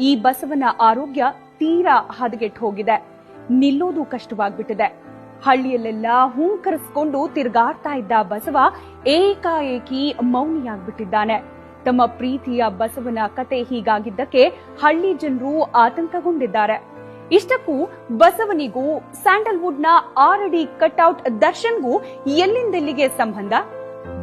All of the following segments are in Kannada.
ಈ ಬಸವನ ಆರೋಗ್ಯ ತೀರಾ ಹದಗೆಟ್ಟು ಹೋಗಿದೆ. ನಿಲ್ಲೋದು ಕಷ್ಟವಾಗ್ಬಿಟ್ಟಿದೆ. ಹಳ್ಳಿಯಲ್ಲೆಲ್ಲ ಹುಂಕರಿಸಿಕೊಂಡು ತಿರುಗಾಡ್ತಾ ಇದ್ದ ಬಸವ ಏಕಾಏಕಿ ಮೌನಿಯಾಗ್ಬಿಟ್ಟಿದ್ದಾನೆ. ತಮ್ಮ ಪ್ರೀತಿಯ ಬಸವನ ಕತೆ ಹೀಗಾಗಿದ್ದಕ್ಕೆ ಹಳ್ಳಿ ಜನರು ಆತಂಕಗೊಂಡಿದ್ದಾರೆ. ಇಷ್ಟಕ್ಕೂ ಬಸವನಿಗೂ ಸ್ಯಾಂಡಲ್ವುಡ್ ನ 6 ಅಡಿ ಕಟ್ಔಟ್ ದರ್ಶನ್ಗೂ ಎಲ್ಲಿಂದೆಲ್ಲಿಗೆ ಸಂಬಂಧ?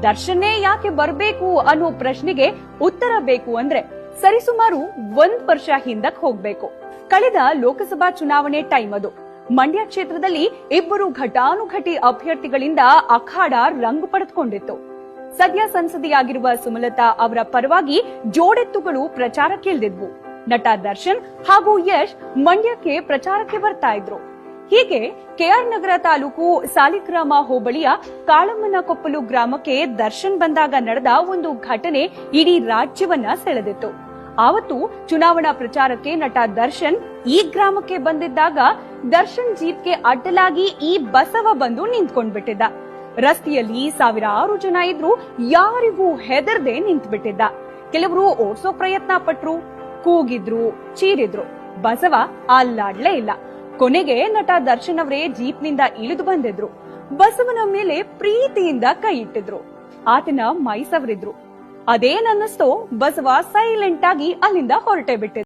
ದರ್ಶನ್ನೇ ಯಾಕೆ ಬರಬೇಕು ಅನ್ನೋ ಪ್ರಶ್ನೆಗೆ ಉತ್ತರ ಬೇಕು ಅಂದ್ರೆ ಸರಿಸುಮಾರು 1 ವರ್ಷ ಹಿಂದಕ್ಕೆ ಹೋಗ್ಬೇಕು. ಕಳೆದ ಲೋಕಸಭಾ ಚುನಾವಣೆ ಟೈಮ್ ಅದು. ಮಂಡ್ಯ ಕ್ಷೇತ್ರದಲ್ಲಿ 2 ಘಟಾನುಘಟಿ ಅಭ್ಯರ್ಥಿಗಳಿಂದ ಅಖಾಡ ರಂಗು ಪಡೆದುಕೊಂಡಿತ್ತು. ಸದ್ಯ ಸಂಸದೆಯಾಗಿರುವ ಸುಮಲತಾ ಅವರ ಪರವಾಗಿ ಜೋಡೆತ್ತುಗಳು ಪ್ರಚಾರಕ್ಕಿಳಿದಿದ್ವು. ನಟ ದರ್ಶನ್ ಹಾಗೂ ಯಶ್ ಮಂಡ್ಯಕ್ಕೆ ಪ್ರಚಾರಕ್ಕೆ ಬರ್ತಾ ಇದ್ರು. ಹೀಗೆ ಕೆಆರ್ ನಗರ ತಾಲೂಕು ಸಾಲಿಗ್ರಾಮ ಹೋಬಳಿಯ ಕಾಳಮ್ಮನಕೊಪ್ಪಲು ಗ್ರಾಮಕ್ಕೆ ದರ್ಶನ್ ಬಂದಾಗ ನಡೆದ ಒಂದು ಘಟನೆ ಇಡೀ ರಾಜ್ಯವನ್ನ ಸೆಳೆದಿತ್ತು. ಆವತ್ತು ಚುನಾವಣಾ ಪ್ರಚಾರಕ್ಕೆ ನಟ ದರ್ಶನ್ ಈ ಗ್ರಾಮಕ್ಕೆ ಬಂದಿದ್ದಾಗ ದರ್ಶನ್ ಜೀಪ್ಗೆ ಅಡ್ಡಲಾಗಿ ಈ ಬಸವ ಬಂದು ನಿಂತ್ಕೊಂಡ್ಬಿಟ್ಟಿದ್ದ. ರಸ್ತೆಯಲ್ಲಿ ಸಾವಿರಾರು ಜನ ಇದ್ರು, ಯಾರಿಗೂ ಹೆದರ್ದೆ ನಿಂತ್ಬಿಟ್ಟಿದ್ದ. ಕೆಲವರು ಓಡಿಸೋ ಪ್ರಯತ್ನ ಪಟ್ರು, ಕೂಗಿದ್ರು, ಚೀರಿದ್ರು. ಬಸವ ಅಲ್ಲಾಡ್ಲೇ ಇಲ್ಲ. ಕೊನೆಗೆ ನಟ ದರ್ಶನ್ ಅವರೇ ಜೀಪ್ನಿಂದ ಇಳಿದು ಬಂದಿದ್ರು. ಬಸವನ ಮೇಲೆ ಪ್ರೀತಿಯಿಂದ ಕೈ ಇಟ್ಟಿದ್ರು. ಆತನ ಮೈ ಸವರಿದ್ರು. ಅದೇನನ್ನಿಸ್ತೋ ಬಸವ ಸೈಲೆಂಟ್ ಆಗಿ ಅಲ್ಲಿಂದ ಹೊರಟೇ ಬಿಟ್ಟಿದ್ರು.